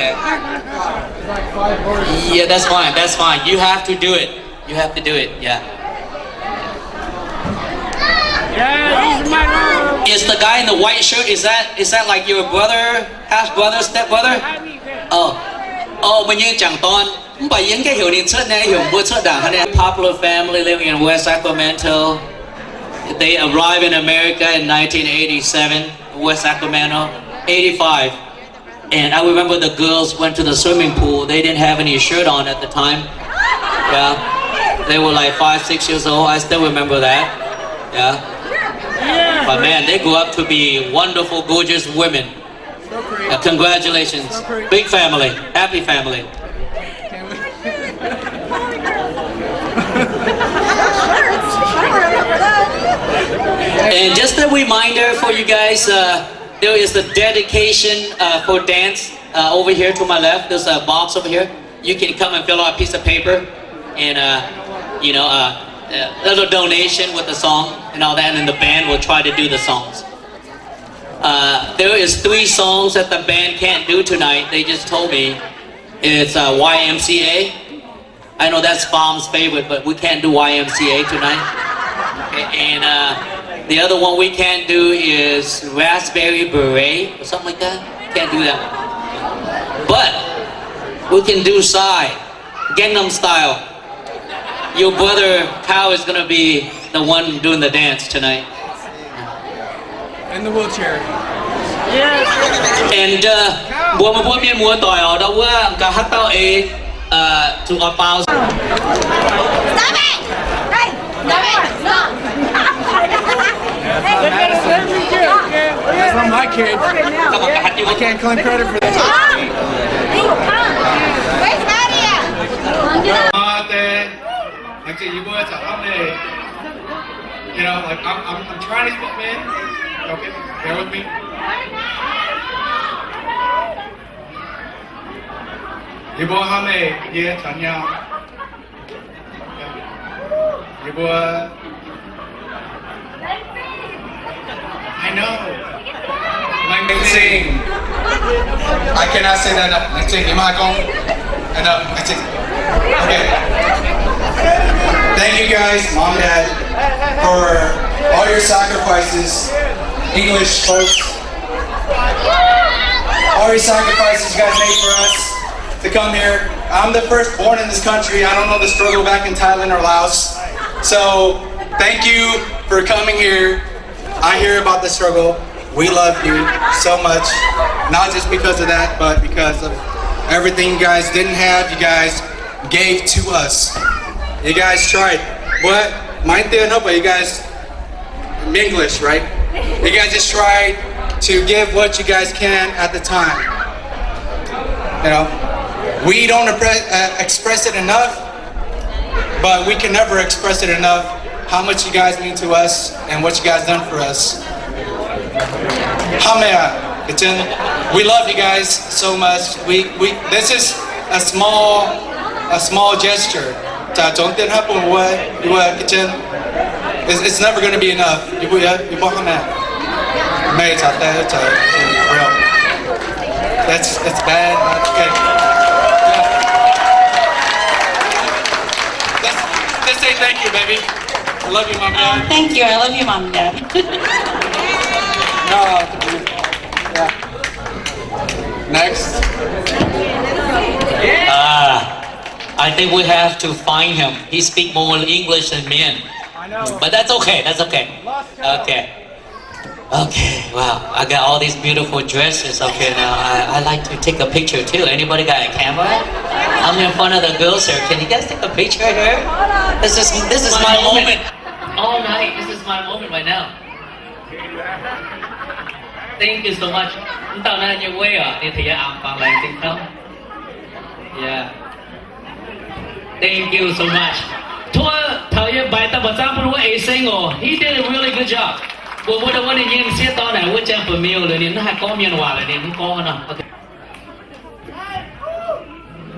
Okay. Yeah, that's fine. That's fine. You have to do it. You have to do it. Yeah. Yeah, he's my Is the guy in the white shirt? Is that like your brother, half brother, step brother? Oh, oh, mình như chẳng toàn. Bởi những cái hiểu điện chất này hiểu mua chất đảng hay popular family living in West Sacramento. They arrived in America in 1987, West Sacramento, 85. And I remember the girls went to the swimming pool. They didn't have any shirt on at the time. Yeah, they were like 5, 6 years old. I still remember that. Yeah. But man, they grew up to be wonderful, gorgeous women. Congratulations. Big family, happy family. And just a reminder for you guys, there is the dedication for dance over here to my left. There's a box over here. You can come and fill out a piece of paper and a little donation with the song and all that, and then the band will try to do the songs. There is 3 songs that the band can't do tonight. They just told me it's YMCA. I know that's Fam's favorite, but we can't do YMCA tonight. Okay, and the other one we can't do is Raspberry Beret or something like that. Can't do that one. But we can do Psy, Gangnam Style. Your brother Kao is gonna be the one doing the dance tonight. In the wheelchair. Yes. And bố mà bố miền múa tỏi ở đâu á, cả hát tao ấy tụi ở bao. Stop it! Hey! Stop it! Stop! That's not my kid. I can't claim credit for that. Where's Maddie at? Actually, you boys are up there. You know, like I'm trying to speak, man. Okay, bear with me. You boy, how many? Yeah, Tanya. You boy. I know. Like sing. I cannot say that enough. Like sing. Enough. Like sing. Okay. Thank you guys, Mom, Dad, for all your sacrifices. English folks. All your sacrifices you guys made for us to come here. I'm the first born in this country. I don't know the struggle back in Thailand or Laos. So thank you for coming here. I hear about the struggle. We love you so much. Not just because of that, but because of everything you guys didn't have, you guys gave to us. You guys tried. What? But you guys, English, right? You guys just tried to give what you guys can at the time. You know, we don't express it enough, but we can never express it enough how much you guys mean to us and what you guys done for us. We love you guys so much. This is a small gesture. It's never going to be enough. That's bad. Okay. Let's say thank you, baby. I love you, Mom and Dad. Thank you. I love you, Mom and Dad. Yeah. Next. I think we have to find him. He speaks more English than mien. I know. But that's okay. That's okay. Okay. Okay. Wow. I got all these beautiful dresses. Okay. Now I like to take a picture too. Anybody got a camera? I'm in front of the girls here. Can you guys take a picture here? This is my moment. All night. This is my moment right now. Thank you so much. Yeah. Thank you so much. He did a really good job.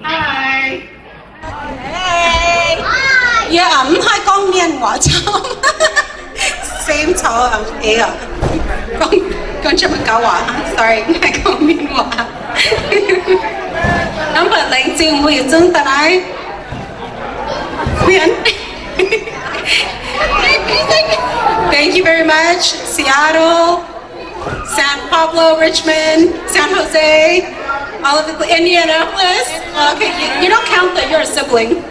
Hi. Hey. Yeah, hai con miền Ngoại Châu. Same Châu ấy à. Con chăm câu à. Sorry, hai con miền Ngoại. lãnh sự Huy Dung Tân Ái. Thank you very much. Seattle, San Pablo, Richmond, San Jose, all of the Indianapolis. Okay, you don't count that, you're a sibling.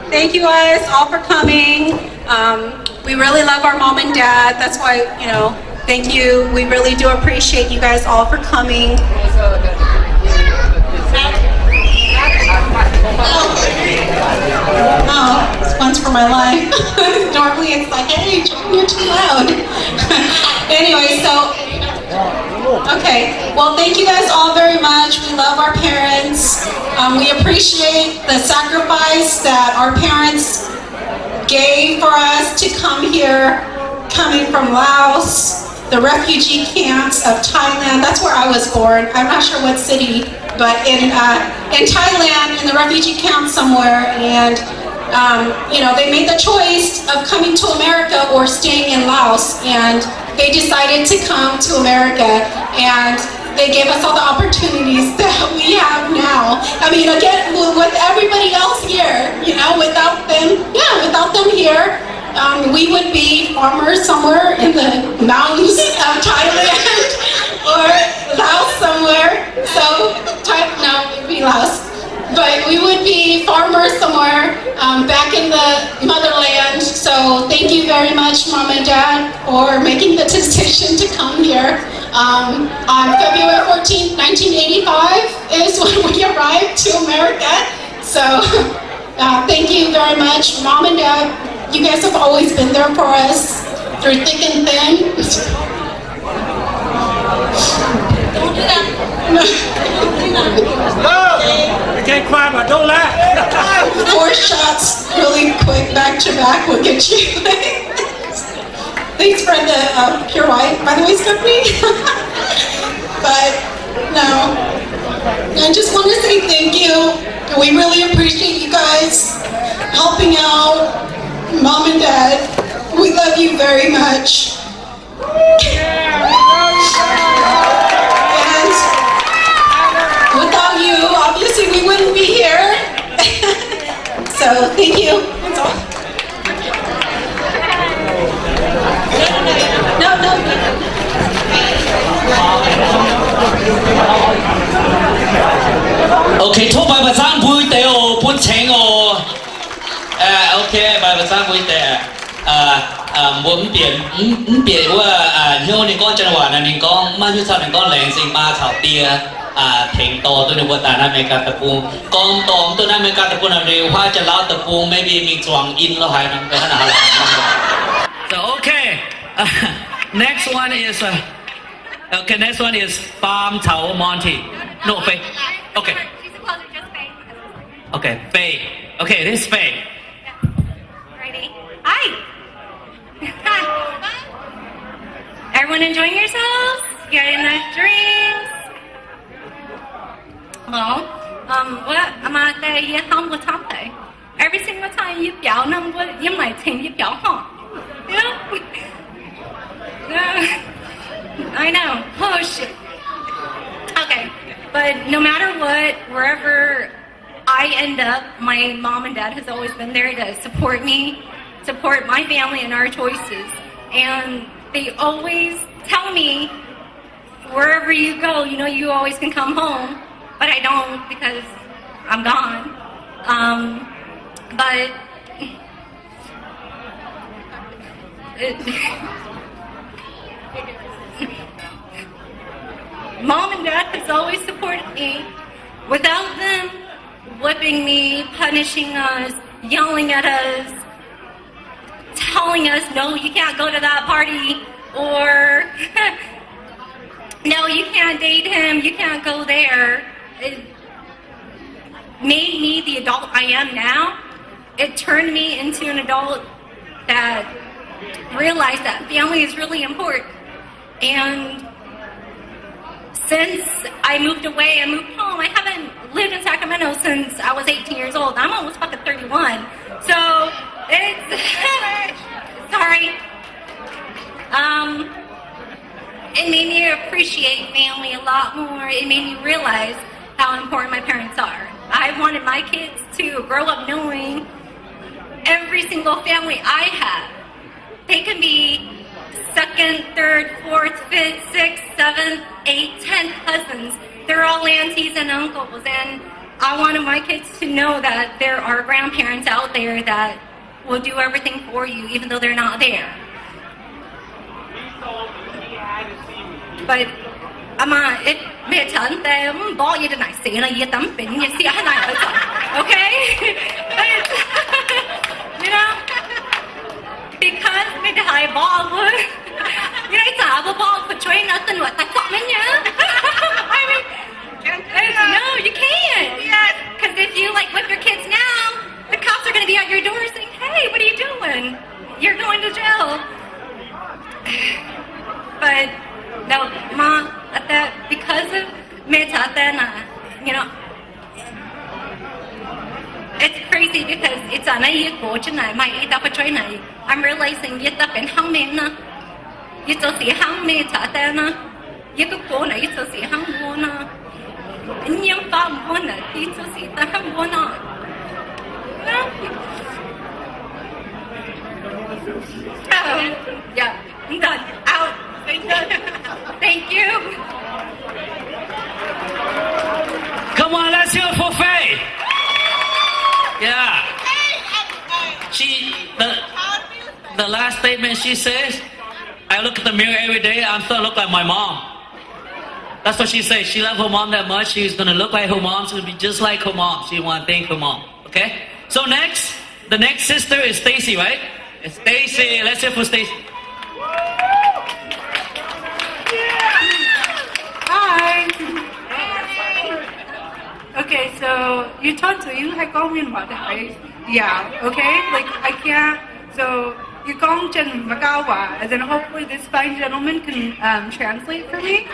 Thank you guys all for coming. We really love our mom and dad. That's why, thank you. We really do appreciate you guys all for coming. Oh, this one's for my life. Normally it's like, hey, John, you're too loud. Anyway, okay. Well, thank you guys all very much. We love our parents. We appreciate the sacrifice that our parents gave for us to come here, coming from Laos, the refugee camps of Thailand. That's where I was born. I'm not sure what city, but in Thailand, in the refugee camp somewhere, and they made the choice of coming to America or staying in Laos, and they decided to come to America, and they gave us all the opportunities that we have now. I mean, again, with everybody else here, without them here, we would be farmers somewhere in the mountains of Thailand or Laos somewhere. No, it'd be Laos. But we would be farmers somewhere back in the motherland. So thank you very much, Mom and Dad, for making the decision to come here. On February 14th, 1985 is when we arrived to America. So thank you very much, Mom and Dad. You guys have always been there for us through thick and thin. Don't do that. No! You can't cry, but don't laugh. 4 shots really quick back to back will get you. Thanks for the Pure White, by the way, Stephanie. But no, I just want to say thank you. We really appreciate you guys helping out Mom and Dad. We love you very much. And without you, obviously we wouldn't be here. So thank you. That's all. No. Okay, chúc bài vật sang vui tệ ồ, bún chén ồ. Ok, bài vật sang vui tệ. Muốn biển của hiếu nên con chân hòa là nên con mà như sao nên con lẹn sinh ba thảo tia thành to tôi được tại Nam America tập trung con tòng tôi Nam America tập trung là điều hoa chân lão tập trung maybe mình choàng in lo hai năm cái nào là. So okay, next one is okay. Next one is Farm Chao Monty. No, Faye. Okay. Okay, Faye. Okay, this is Faye. Ready? Hi. Everyone enjoying yourselves? You got enough drinks? Well, what am I saying? You home with something. Every single time you yell, you might think you yell home. You know? I know. Oh shit. Okay, but no matter what, wherever I end up, my mom and dad has always been there to support me, support my family and our choices. And they always tell me, wherever you go, you always can come home. But I don't because I'm gone. But Mom and Dad has always supported me. Without them whipping me, punishing us, yelling at us, telling us, no, you can't go to that party, or no, you can't date him, you can't go there. It made me the adult I am now. It turned me into an adult that realized that family is really important. And since I moved away, I moved home, I haven't lived in Sacramento since I was 18 years old. I'm almost fucking 31. So it's sorry. It made me appreciate family a lot more. It made me realize how important my parents are. I wanted my kids to grow up knowing every single family I have. They can be second, third, fourth, fifth, sixth, seventh, eighth, 10 cousins. They're all aunties and uncles, and I wanted my kids to know that there are grandparents out there that will do everything for you, even though they're not there. But if mẹ chọn them bỏ gì này xí là gì tấm bình gì xí này ở chọn, okay? You know, because mẹ đại bỏ vừa, you know, trả bỏ bỏ for train nothing what ta chọn mình nhá. I mean, no, you can't. Yes. Because if you like whip your kids now, the cops are going to be at your door saying, "Hey, what are you doing? You're going to jail." But no, Ma, at that because of Meta, then you know, it's crazy because it's on a go tonight. My eat up a train. I'm realizing you up in how many na, you still see how Meta then you could go na, you still see how na. And you found one that you still see the how na. Yeah, I'm done. Out. Thank you. Come on, let's hear it for Faye. Yeah. The last statement she says, I look at the mirror every day, I'm still look like my mom. That's what she says. She loves her mom that much. She's gonna look like her mom. She's gonna be just like her mom. She wanna thank her mom. Okay? So next, the next sister is Stacy, right? It's Stacy. Let's hear it for Stacy. Hi. Okay, so you talk to you like call me about that, right? Yeah. Okay. Like I can't. So you call Jen Magawa, and then hopefully this fine gentleman can translate for me.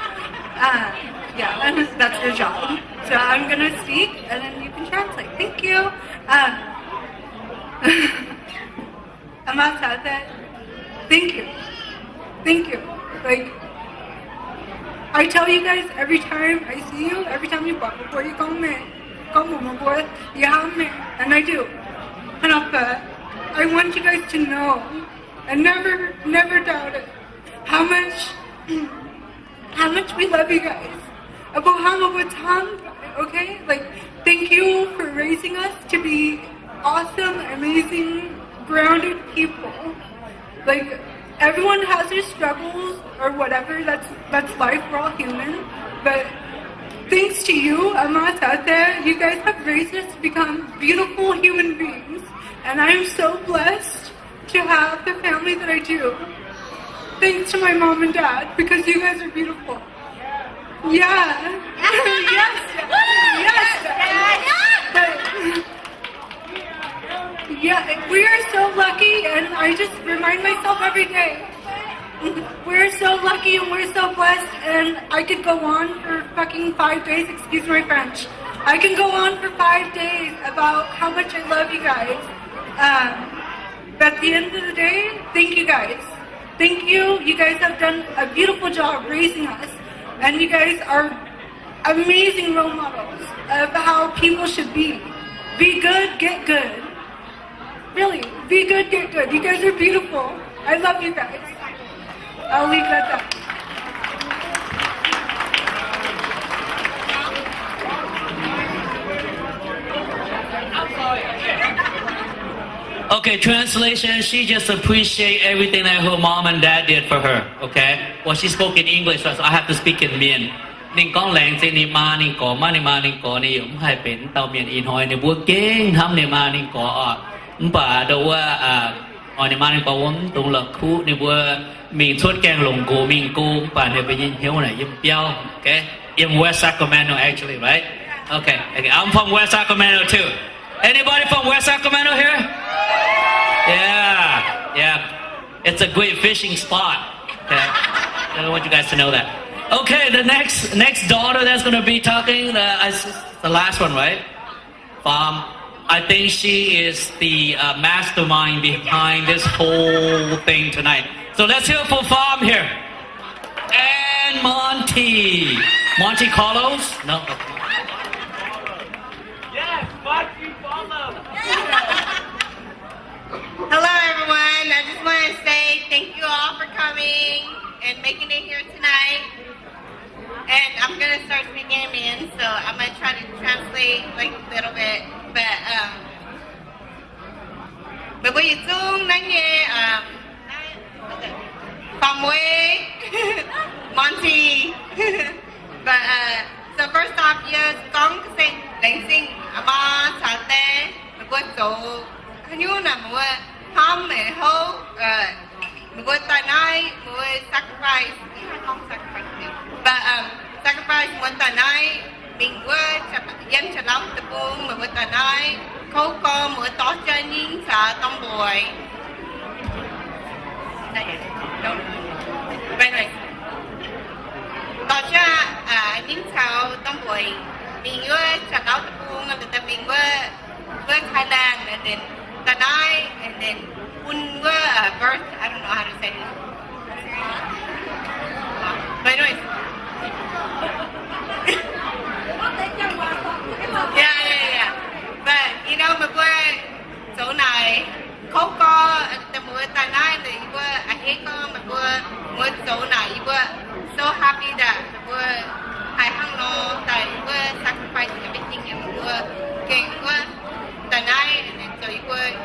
Yeah, that's your job. So I'm gonna speak, and then you can translate. Thank you. Amata, thank you. Thank you. Like. I tell you guys every time I see you, every time you walk before you come in, you have me, and I do. And I want you guys to know, and never doubt it, how much we love you guys. About how much time, okay? Like, thank you for raising us to be awesome, amazing, grounded people. Like, everyone has their struggles or whatever. That's life. We're all human. But thanks to you, Amata, you guys have raised us to become beautiful human beings. And I am so blessed to have the family that I do. Thanks to my mom and dad, because you guys are beautiful. Yeah. Yes. Yeah, we are so lucky, and I just remind myself every day. We're so lucky and we're so blessed, and I could go on for fucking 5 days, excuse my French. I can go on for 5 days about how much I love you guys. But at the end of the day, thank you guys. Thank you. You guys have done a beautiful job raising us, and you guys are amazing role models of how people should be. Be good, get good. Really, be good, get good. You guys are beautiful. I love you guys. I'll leave it at that. Okay, translation, she just appreciate everything that her mom and dad did for her, okay? Well, she spoke in English, so I have to speak in Mien. Ninh con lẹn trên ni ma ninh có ma ninh có ni cũng hai bên tàu miền in hồi ni bua kế ham ni ma ninh có bà đâu hồi ni ma ninh có vốn tung lật khu ni bua mình suốt keng lồng cổ mình cô bà này bây giờ hiếu này yếm piao, okay? In West Sacramento actually, right? Okay, I'm from West Sacramento too. Anybody from West Sacramento here? Yeah. It's a great fishing spot. Okay, I want you guys to know that. Okay, the next daughter that's gonna be talking, the last one, right? I think she is the mastermind behind this whole thing tonight. So let's hear it for Farm here. And Monty Carlos? No. thank you all for coming and making it here tonight. And I'm gonna start speaking Mien, so I'm gonna try to translate like a little bit. But when you zoom, from way, Monty. But so first off, yes, con say đánh sinh ama sa te, mình có số, hình như là mình có ham mình hô, mình có tài năng, mình có sacrifice, không sacrifice, but sacrifice mình tài năng, mình có dân chặt lắm tập trung, mình có tài năng, khâu co, mình có tỏ chân nhìn sa tông bồi. Right. Tỏ ra những sao tông bồi, mình có chặt lắm tập trung, mình có Thailand, and then Tanai, and then Unwa birth. I don't know how to say it. But anyways. Yeah. But you know, my boy, so nice. Coco, the boy Tanai, the boy Aheko, my boy, so nice. You were so happy that the boy I hung on, that you were sacrificing everything, and you were getting good. Tonight, and then so you would,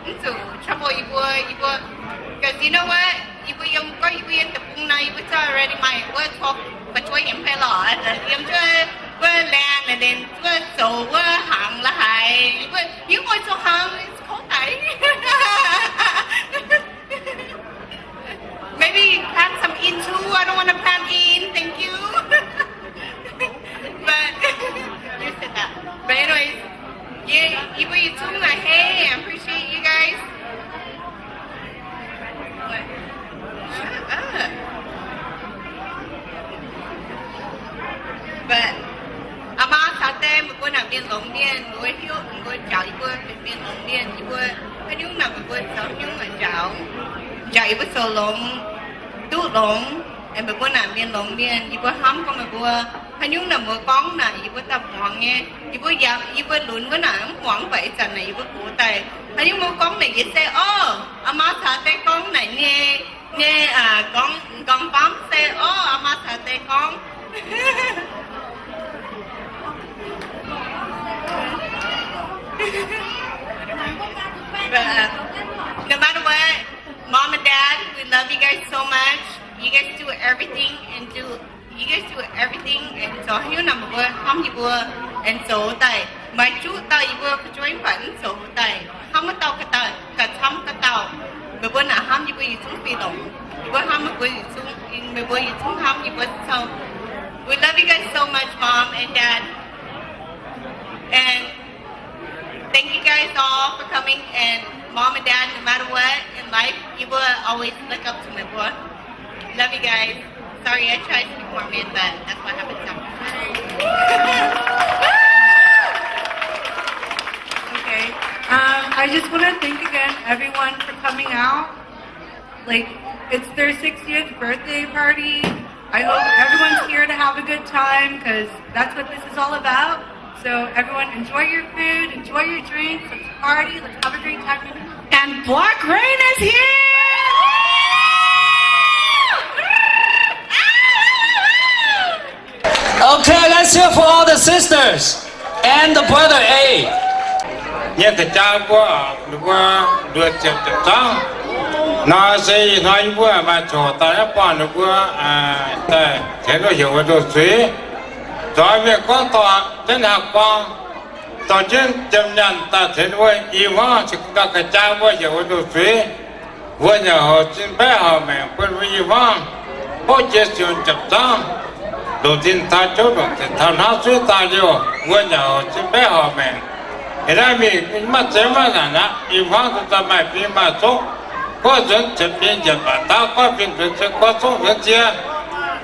into trouble you would, because you know what, you would in the boom now, you would already my word talk, but you ain't pay law, and you would land, and then so hung la high, you would so hung, it's cold night. Maybe plant some in too, I don't want to plant in, thank you. But, you said that. But anyways, you put your tongue like, hey, I appreciate you guys. What? Shut up. But, ama sa te, mình có làm viên lồng viên, mình có chào, mình có viên lồng viên, mình có, cái nhung nào mình có chào, nhung là chào, mình có sầu lồng, tụ lồng. Em bị có làm viên lồng viên, you có hâm con mà có, hay nhung là mua con này, you có tập hoàng nghe, you có dám, you có lún với nãy hoàng vậy trận này, you có cố tay, hay nhung mua con này, you say, ama sa te con này nghe con bám say, ama sa te con. But no matter what, Mom and Dad, we love you guys so much. You guys do everything and so hiếu nằm bữa không gì bữa and so tại mấy chú tao gì bữa cái join phận so tại không có tao cái thăm cái tao bữa nào không gì bữa gì xuống phi động bữa không bữa gì xuống bữa gì xuống không gì bữa so we love you guys so much, Mom and Dad, and thank you guys all for coming. And Mom and Dad, no matter what in life, you will always look up to my boy. Love you guys. Sorry, I tried to speak more mid, but that's what happens sometimes. Okay. I just want to thank again everyone for coming out. Like, it's their 60th birthday party. I hope everyone's here to have a good time, because that's what this is all about. So everyone, enjoy your food, enjoy your drinks, let's party, let's have a great time. And Black Rain is here! Okay, let's hear for all the sisters and the brother A. Nhớ cái cha của được chụp xong nó sẽ nói với mà chỗ ta bọn được tại thế nó hiểu được suy rồi việc có tòa trên học con tòa trên chấp nhận ta thế với ý hóa chỉ có cái cha với hiểu được suy với nhà họ trên bé họ mẹ quên với ý hóa họ chế xuyên chụp xong đầu tiên ta chốt được thì thằng nó suy ta vô với nhà họ trên bé họ mẹ cái đó mình mà chế mà là ý hóa chúng ta mày phim mà số có dân chấp nhận chấp nhận ta có phim được chứ có số dân chia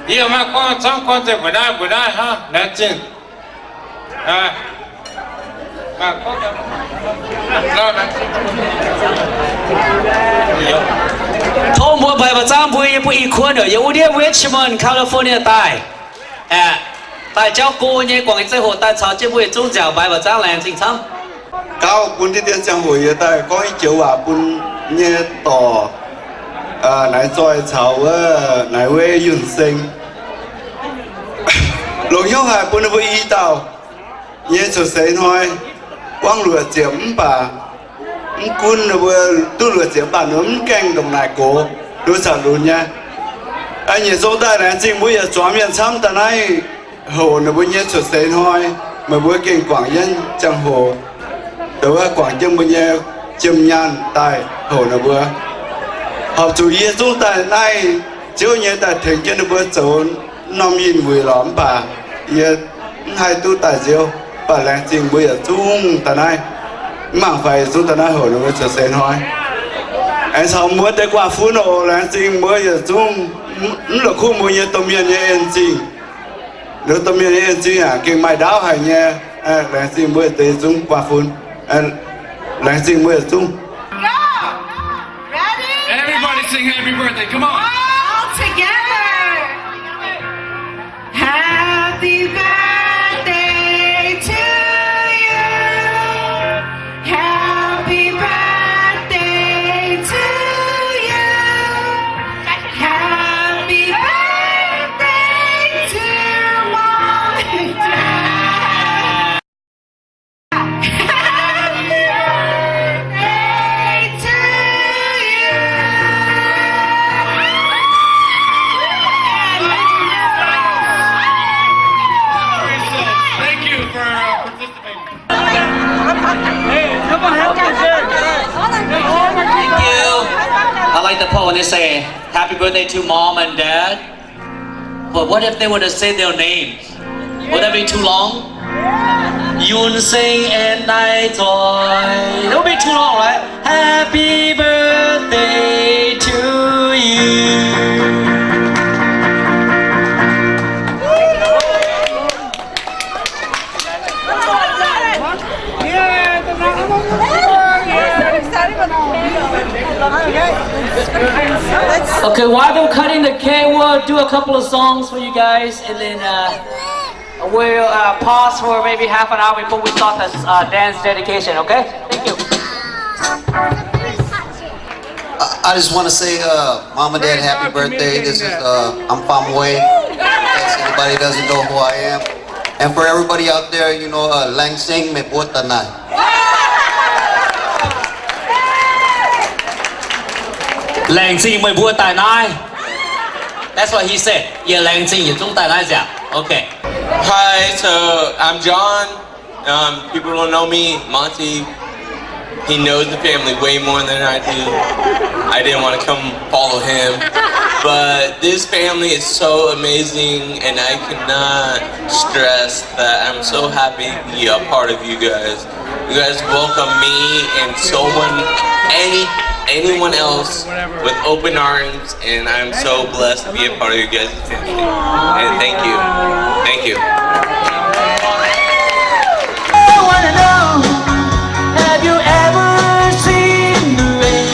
yêu mà con sống con thì bữa nay ha là chuyện mà có lo là Thôn buôn bài và trang buôn不一坤的，有点 Richmond California 带，带教姑呢，广州河带潮这部中角bài và trang làng chính thống. Cao bún đi tiền chẳng hồi tại có ý chiếu à bún nghe tỏ Naichoy Chao Naichoy Yoonseng Naichoy Chao hai bún với ý tàu nghe cho xây thôi quang lửa chiếm bà cún vừa tu lửa chiếm bà nấm canh đồng nải cổ đối sản luôn nha anh nhìn số tay này chính bây giờ chó miền Nam ta này hồ nó bây giờ cho xây thôi mà bây kinh quảng nhân chẳng hồ đối với quảng dân bây giờ chim nhàn tại hồ nó vừa học chủ yếu chúng ta này chiếu như tại thành kiến nó vừa trốn năm nghìn mười lắm bà giờ hai tu tại chiếu bà làng trình bây giờ chúng ta này mảng phải chúng ta này hồ nó vừa cho xây thôi anh sao muốn để qua phú nổ làng trình bây giờ chúng là khu mua như tôm miên như anh trình nếu tôm miên như anh trình à kinh mai đáo hay nha làng trình bây giờ chúng qua phun làng trình bây giờ chúng Everybody sing happy birthday, come on. All together. Happy birthday to you. Happy birthday to you. Happy birthday to Mom and Dad. Happy birthday to you. Thank you for participating. Thank you. I like the part when they say happy birthday to mom and dad. But what if they were to say their names? Would that be too long? Yoonseng and Naichoy. It would be too long, right? Happy birthday to you. Okay, while they're cutting the cake, we'll do a couple of songs for you guys, and then we'll pause for maybe half an hour before we start the dance dedication. Okay? Thank you. I just want to say, Mom and Dad, happy birthday. This is, I'm Pham Way. In case anybody doesn't know who I am. And for everybody out there, you know, Lang Sing Me Bua Tanai. Làng gì mới vua tài nai. That's what he said. Yeah, làng gì chúng tài nai giả. Okay. Hi, so I'm John. People don't know me. Monty, he knows the family way more than I do. I didn't want to come follow him. But this family is so amazing, and I cannot stress that I'm so happy to be a part of you guys. You guys welcome me and anyone else with open arms, and I'm so blessed to be a part of you guys' family. And thank you. Thank you. I wanna know, have you ever seen the rain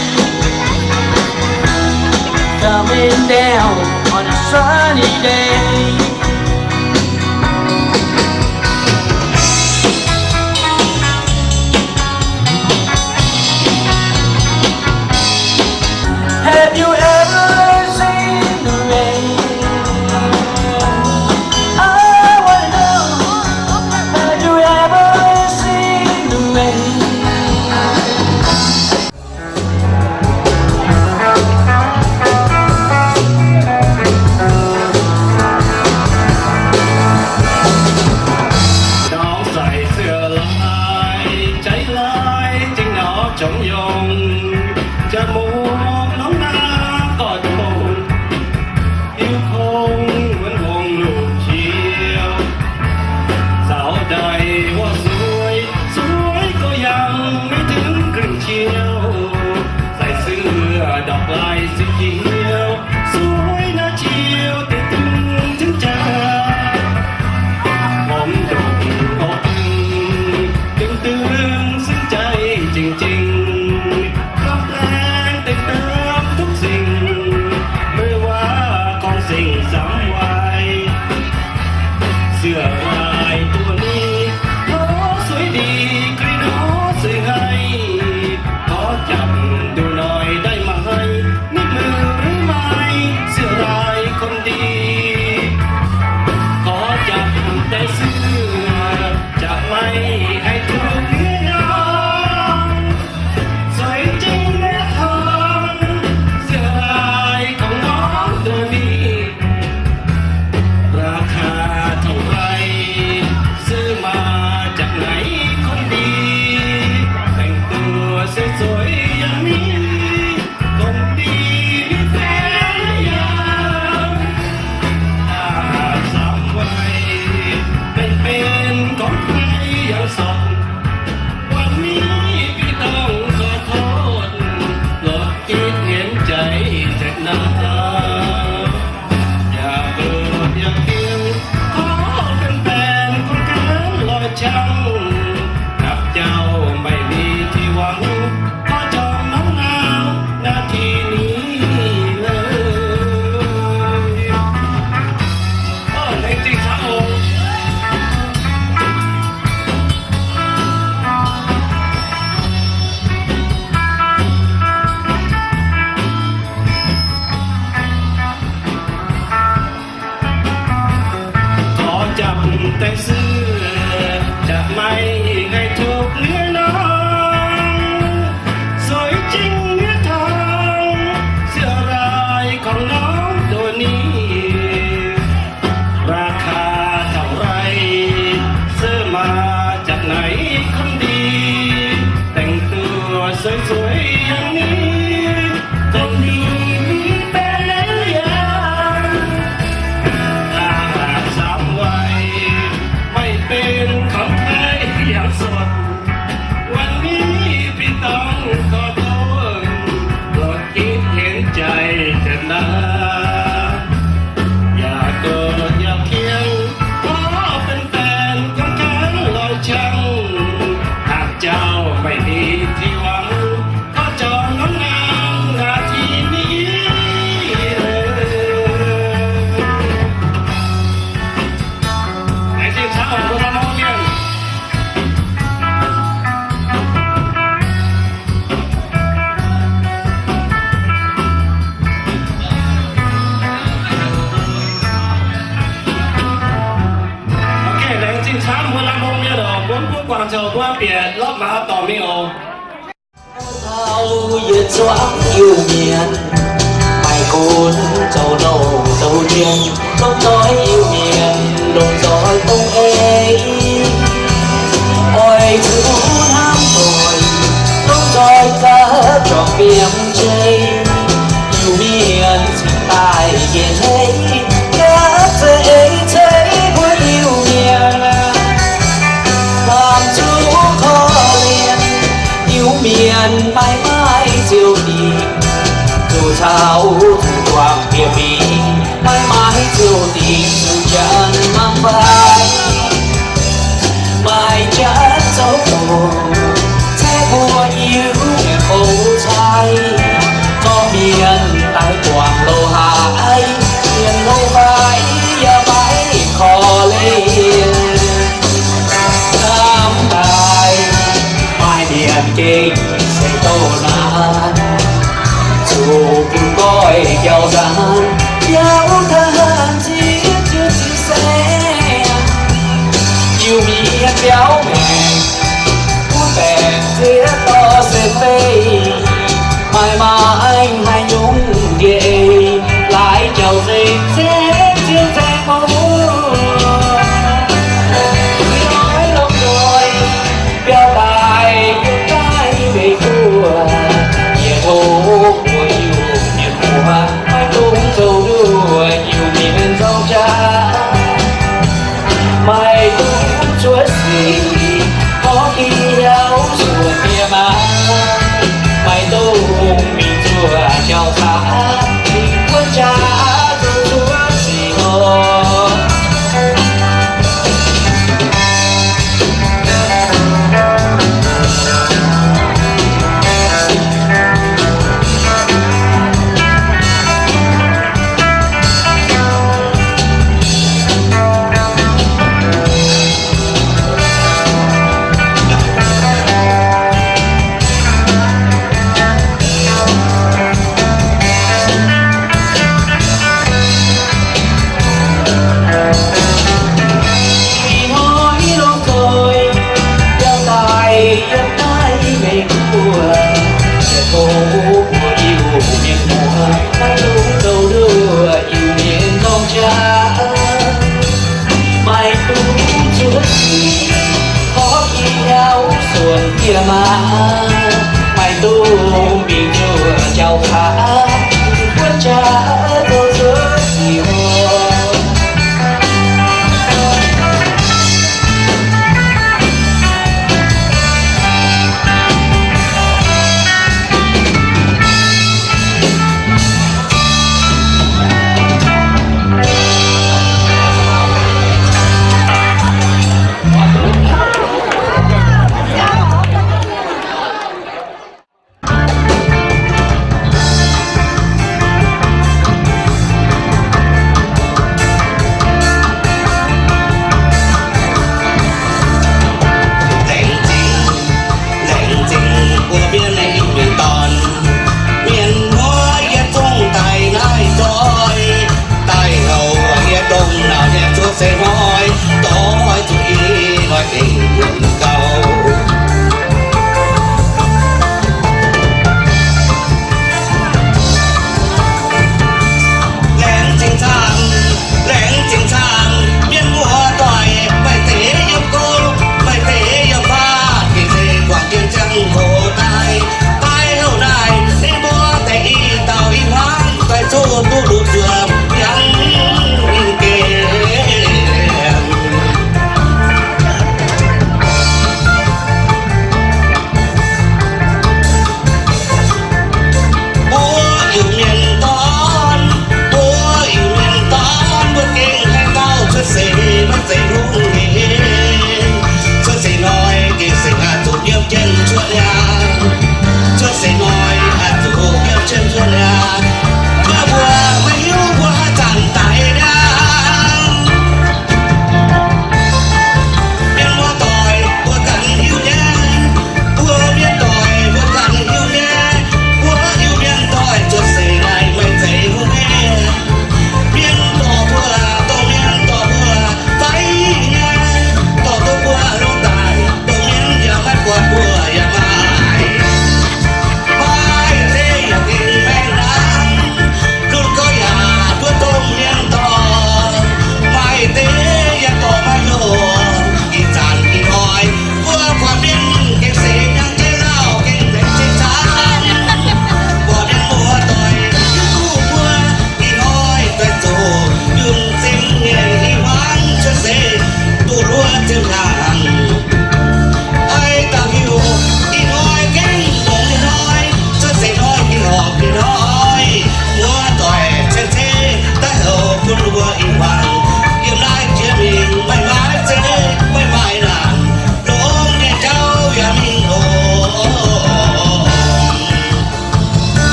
coming down on a sunny day? Have you ever seen the rain? I wanna know, have you ever seen the rain? Nó xài xưa lại cháy lại chính nó chống dùng cha muốn nó na còn hồn yêu không vẫn hồn lục chiều dạo đời hoa suối suối có yang mấy tiếng cรึ่ng chiều dài xưa đọc lại sự chiều suối nó chiều từ từng tiếng cha mong đụng có từng tương xứng cháy chình chình khóc lên tình tớm thúc sinh mới qua con sinh sáng hoài xưa lại tua ni nó suối đi cây nó suối hay có chậm đồ nói sáng 15 hôm nha đồ cuốn cuốn quàng trầu qua biển lót vào tỏ mi ồ sao việt doãn yêu miền mày côn châu đầu châu chiên lúc nói yêu miền đồn giỏi tung ấy ôi thứ ham rồi lúc rồi cả trọn viêm chơi yêu miền xin tài kiên thấy cả thế thấy với yêu miền làm chú khó liền yêu miền mãi mãi diệu tình dù sao thủ hoàng địa vị mãi mãi diệu tình dù chẳng mang vai mãi chẳng dấu buồn thế mùa yêu miền phố trai có miền tại quảng lô hải miền lô vai giờ mãi khó lên năm tài mai miền kinh sẽ tô nát dù cùng coi giàu gian giàu than chỉ chưa chia sẻ yêu miền béo mềm muốn bèn chia to sẽ phê mai mà anh hay nhung ghê lại chào dây sẽ chiêu xe mong nói lâu rồi béo tài yêu cái về cua nhiệt thô của yêu miền mùa mai tung dầu đua yêu miền rau cha mai tung chúa gì có khi áo ruột bia má mai tung mình chùa chào thả mình quân cha dù chúa gì hồ mày tu mình chưa chào thả quân cha tôi giữa gì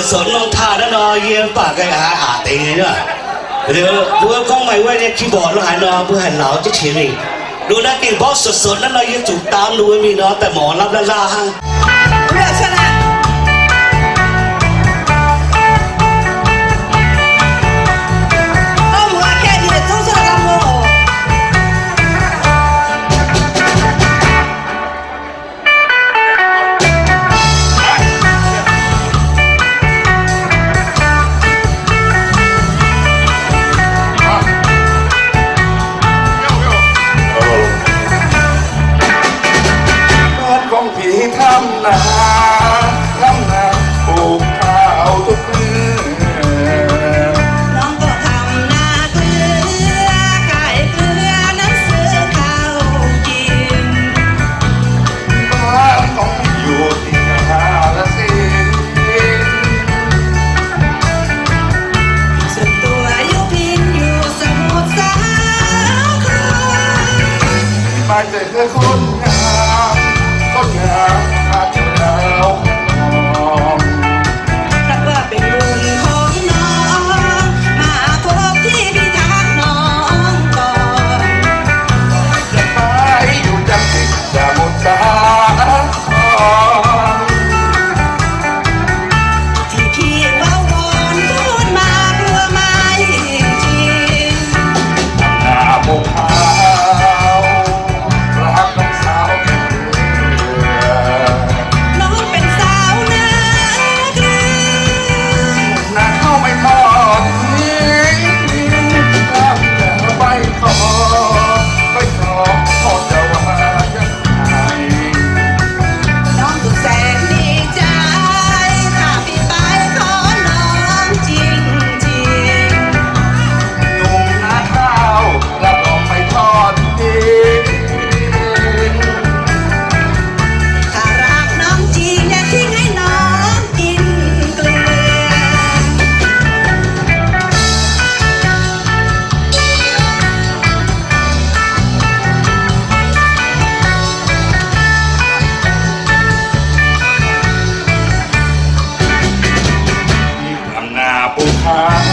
sớm non tha đó nó yên bà cái tình nữa rồi bữa con mày quay đi khi bỏ nó hại nó bữa hành lão chứ chỉ gìดูนะกินบอสสดๆนั่นเรายังจุกตามดูมีเนาะแต่หมอรับละฮะ ของพี่ทำนาปลูกข้าวทุกปีน้องก็ทำนาเกลือขายเกลือน้ำซื้อข้าวกินบ้านของพี่อยู่ที่กาฬสินธุ์ส่วนตัวอยู่พินอยู่สมุทรสาครมาเจอคนงามต้นงามอาจจะดาวนับว่าเป็นบุญของน้องมาพบที่พิทักษ์น้องก่อนจะไปอยู่จังที่สมุทรสาครที่พี่เว้าวอนพูดมากลัวไม่จริงหน้าโมขาวรักน้องสาวแก่น้องเป็นสาวนาเกลือนาเข้าไม่ทอดทิ้งข้ามแต่ไม่ขอจะว่ายังไงน้องถูกแสนดีใจถ้าพี่ไปขอน้องจริงหนุ่มนาข้าวรับรองไม่ทอดทิ้งถ้ารักน้องจริงอย่าทิ้งให้น้องกินเกลือทำนาปลูกข้าว